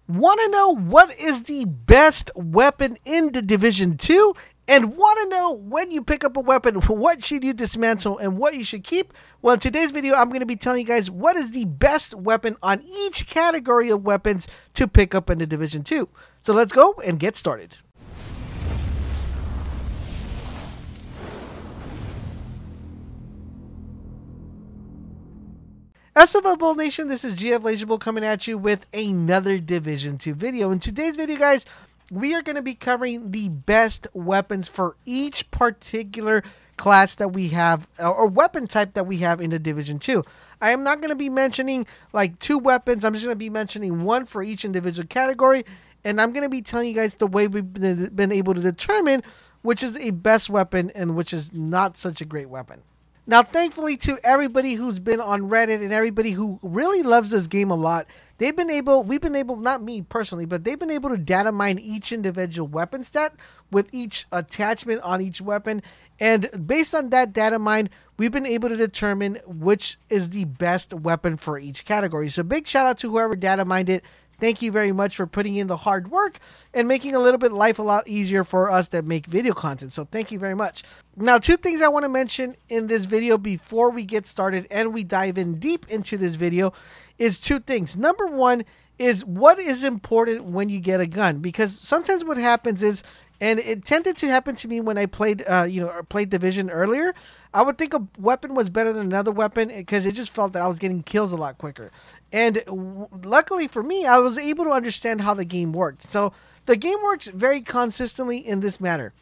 Want to know what is the best weapon in the Division 2? And want to know when you pick up a weapon, what should you dismantle and what you should keep? Well, in today's video, I'm going to be telling you guys what is the best weapon on each category of weapons to pick up in the Division 2. So let's go and get started. LaserBolt Nation, this is GF LaserBolt coming at you with another Division 2 video. In today's video, guys, we are going to be covering the best weapons for each particular class that we have, or weapon type that we have in the Division 2. I am not going to be mentioning like two weapons. I'm just going to be mentioning one for each individual category, and I'm going to be telling you guys the way we've been able to determine which is a best weapon and which is not such a great weapon. Now, thankfully to everybody who's been on Reddit and everybody who really loves this game a lot, we've been able, not me personally, but they've been able to data mine each individual weapon stat with each attachment on each weapon. And based on that data mine, we've been able to determine which is the best weapon for each category. So big shout out to whoever data mined it. Thank you very much for putting in the hard work and making life a lot easier for us that make video content. So thank you very much. Now, two things I want to mention in this video before we get started and we dive in deep into this video is two things. Number one is what is important when you get a gun, because sometimes what happens is, and it tended to happen to me when I played, played Division earlier. I would think a weapon was better than another weapon because it just felt that I was getting kills a lot quicker. And luckily for me, I was able to understand how the game worked. So the game works very consistently in this manner.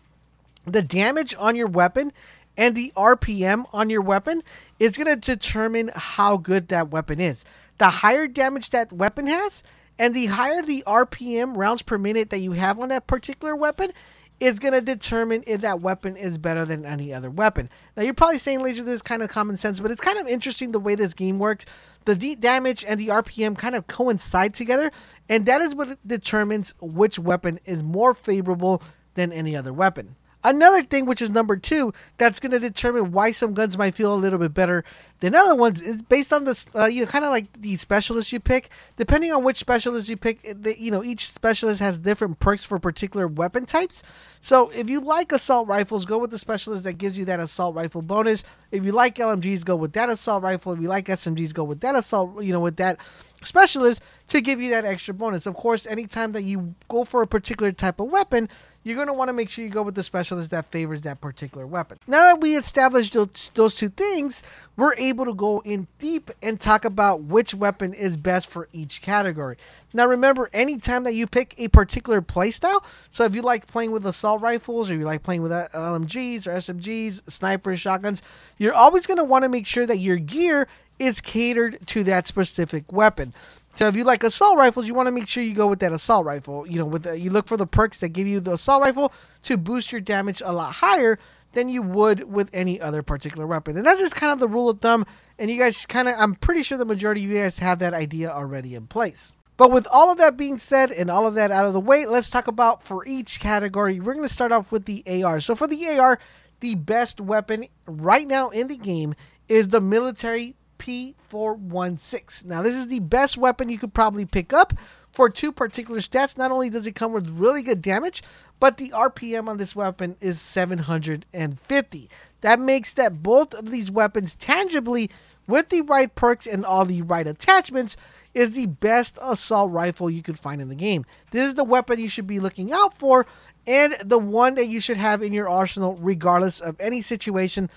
The damage on your weapon and the RPM on your weapon is going to determine how good that weapon is. The higher damage that weapon has, and the higher the RPM, rounds per minute, that you have on that particular weapon, is going to determine if that weapon is better than any other weapon. Now, you're probably saying, Laser, this is kind of common sense, but it's kind of interesting the way this game works. The damage and the RPM kind of coincide together, and that is what determines which weapon is more favorable than any other weapon. Another thing, which is number two, that's going to determine why some guns might feel a little bit better than other ones, is based on this, kind of like the specialist you pick. Depending on which specialist you pick, each specialist has different perks for particular weapon types. So if you like assault rifles, go with the specialist that gives you that assault rifle bonus. If you like LMGs, go with that assault rifle. If you like SMGs, go with that assault, with that specialist to give you that extra bonus. Of course, anytime that you go for a particular type of weapon, you're going to want to make sure you go with the specialist that favors that particular weapon. Now that we established those two things, we're able to go in deep and talk about which weapon is best for each category. Now remember, anytime that you pick a particular playstyle, so if you like playing with assault rifles, or you like playing with LMGs or SMGs, snipers, shotguns, you're always going to want to make sure that your gear is catered to that specific weapon. So if you like assault rifles, you want to make sure you go with that assault rifle. You look for the perks that give you the assault rifle to boost your damage a lot higher than you would with any other particular weapon. And that's just kind of the rule of thumb. And you guys I'm pretty sure the majority of you guys have that idea already in place. But with all of that being said and all of that out of the way, let's talk about for each category. We're going to start off with the AR. So for the AR, the best weapon right now in the game is the military P416. Now, this is the best weapon you could probably pick up for two particular stats. Not only does it come with really good damage, but the RPM on this weapon is 750. That makes that both of these weapons tangibly, with the right perks and all the right attachments, is the best assault rifle you could find in the game. This is the weapon you should be looking out for, and the one that you should have in your arsenal regardless of any situation.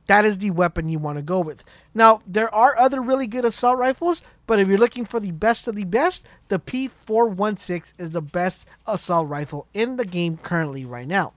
That is the weapon you want to go with. Now, there are other really good assault rifles, but if you're looking for the best of the best, the P416 is the best assault rifle in the game currently right now.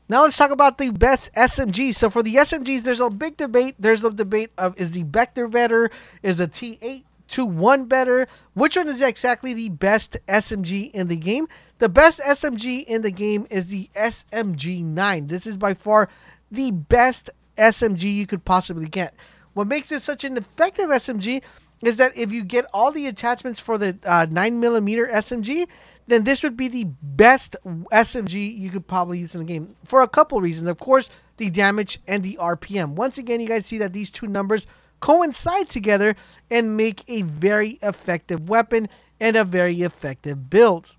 Now let's talk about the best SMGs. So for the SMGs, there's a big debate. There's a debate of, is the Vector better? Is the T821 better? Which one is exactly the best SMG in the game? The best SMG in the game is the SMG9. This is by far the best SMG you could possibly get. What makes it such an effective SMG is that if you get all the attachments for the 9mm SMG, then this would be the best SMG you could probably use in the game for a couple reasons. Of course, the damage and the RPM. Once again, you guys see that these two numbers coincide together and make a very effective weapon and a very effective build.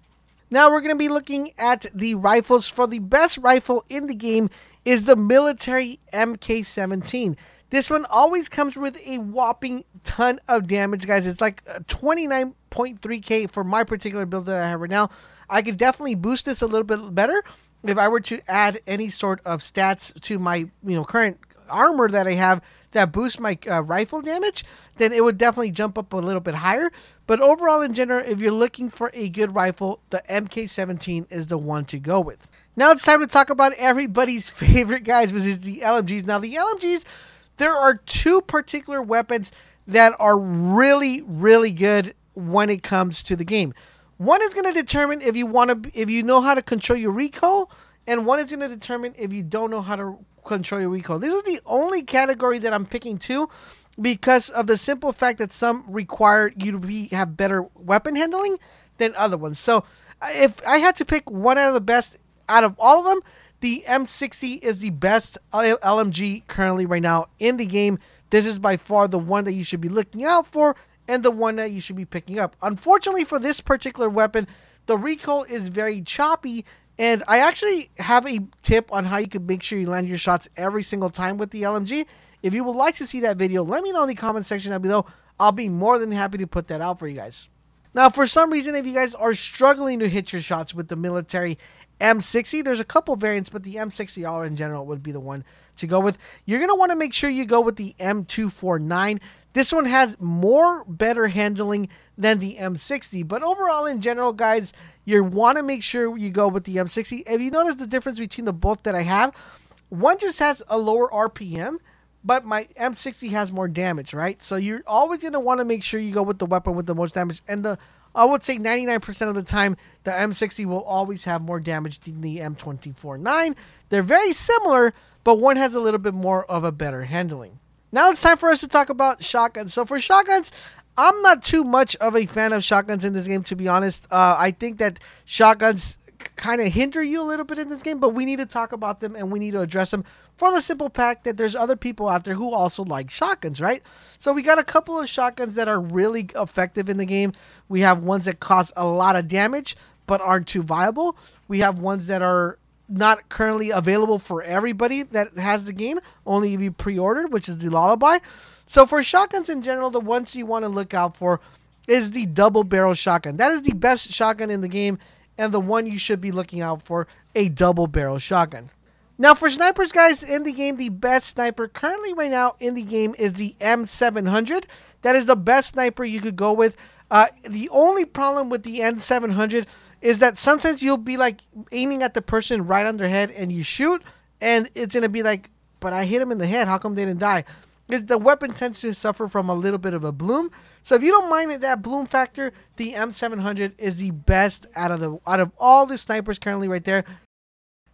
Now we're going to be looking at the rifles. For the best rifle in the game is the military MK17. This one always comes with a whopping ton of damage, guys. It's like 29.3k for my particular build that I have right now. I could definitely boost this a little bit better if I were to add any sort of stats to my current armor that I have that boosts my rifle damage. Then it would definitely jump up a little bit higher. But overall, in general, if you're looking for a good rifle, the MK17 is the one to go with. Now it's time to talk about everybody's favorite, guys, which is the LMGs. Now the LMGs, there are two particular weapons that are really, really good when it comes to the game. One is going to determine if you know how to control your recoil, and one is going to determine if you don't know how to control your recoil. This is the only category that I'm picking two, because of the simple fact that some require you to have better weapon handling than other ones. So if I had to pick one out of the best out of all of them, the M60 is the best LMG currently right now in the game. This is by far the one that you should be looking out for and the one that you should be picking up. Unfortunately for this particular weapon, the recoil is very choppy, and I actually have a tip on how you can make sure you land your shots every single time with the LMG. If you would like to see that video, let me know in the comment section down below. I'll be more than happy to put that out for you guys. Now, for some reason, if you guys are struggling to hit your shots with the military M60, there's a couple variants, but the M60R in general would be the one to go with. You're going to want to make sure you go with the M249. This one has better handling than the M60, but overall in general, guys, you want to make sure you go with the M60. If you notice the difference between the both that I have, one just has a lower RPM, but my M60 has more damage, right? So you're always going to want to make sure you go with the weapon with the most damage, and I would say 99% of the time, the M60 will always have more damage than the M249. They're very similar, but one has a little bit more of a better handling. Now it's time for us to talk about shotguns. So for shotguns, I'm not too much of a fan of shotguns in this game, to be honest. I think that shotguns kind of hinder you a little bit in this game, but we need to talk about them and we need to address them for the simple fact that there's other people out there who also like shotguns, right? So we got a couple of shotguns that are really effective in the game. We have ones that cause a lot of damage but aren't too viable. We have ones that are not currently available for everybody that has the game, only if you pre-ordered, which is the Lullaby. So for shotguns in general, the ones you want to look out for is the double barrel shotgun. That is the best shotgun in the game, and the one you should be looking out for, a double barrel shotgun. Now for snipers, guys, in the game, the best sniper currently right now in the game is the M700. That is the best sniper you could go with. The only problem with the M700 is that sometimes you'll be like aiming at the person right on their head and you shoot, and it's going to be like, but I hit him in the head, how come they didn't die? Because the weapon tends to suffer from a little bit of a bloom. So if you don't mind that bloom factor, the M700 is the best out of all the snipers currently right there.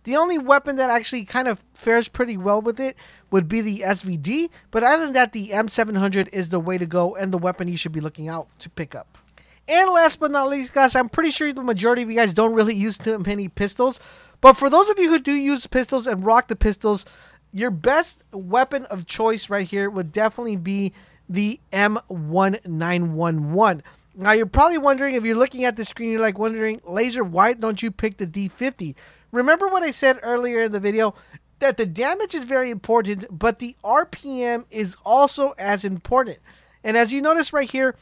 The only weapon that actually kind of fares pretty well with it would be the SVD, but other than that, the M700 is the way to go and the weapon you should be looking out to pick up. And last but not least, guys, I'm pretty sure the majority of you guys don't really use too many pistols, but for those of you who do use pistols and rock the pistols, your best weapon of choice right here would definitely be the M1911. Now, you're probably wondering, if you're looking at the screen, you're like wondering, Laser, why don't you pick the D50? Remember what I said earlier in the video, that the damage is very important, but the RPM is also as important. And as you notice right here,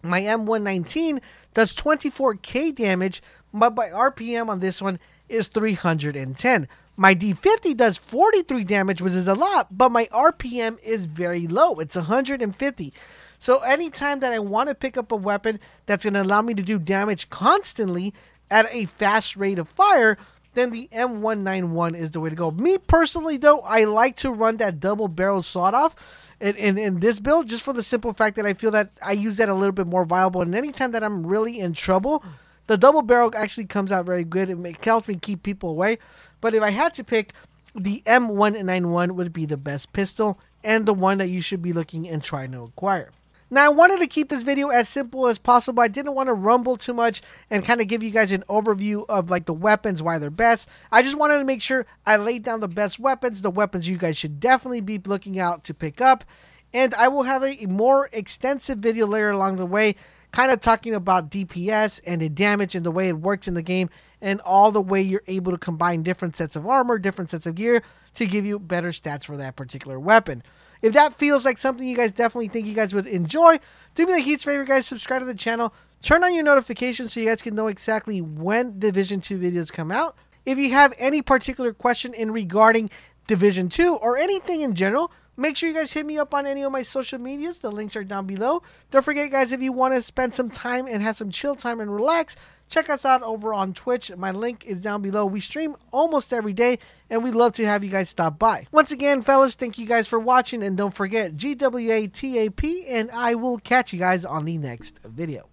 my M119 does 24k damage, but my RPM on this one is 310. My D50 does 43 damage, which is a lot, but my RPM is very low. It's 150. So anytime that I want to pick up a weapon that's going to allow me to do damage constantly at a fast rate of fire, then the M191 is the way to go. Me personally, though, I like to run that double barrel sawed-off in this build, just for the simple fact that I feel that I use that a little bit more viable. And anytime that I'm really in trouble, the double barrel actually comes out very good. It helps me keep people away. But if I had to pick, the M191 would be the best pistol and the one that you should be looking and trying to acquire. Now, I wanted to keep this video as simple as possible. I didn't want to rumble too much and kind of give you guys an overview of like the weapons, why they're best. I just wanted to make sure I laid down the best weapons, the weapons you guys should definitely be looking out to pick up. And I will have a more extensive video later along the way, kind of talking about DPS and the damage and the way it works in the game, and all the way you're able to combine different sets of armor, different sets of gear to give you better stats for that particular weapon. If that feels like something you guys definitely think you guys would enjoy, do me a huge favor, guys. Subscribe to the channel. Turn on your notifications so you guys can know exactly when Division 2 videos come out. If you have any particular question in regarding Division 2 or anything in general, make sure you guys hit me up on any of my social medias. The links are down below. Don't forget, guys, if you want to spend some time and have some chill time and relax, check us out over on Twitch. My link is down below. We stream almost every day, and we'd love to have you guys stop by. Once again, fellas, thank you guys for watching, and don't forget, GWATAP, and I will catch you guys on the next video.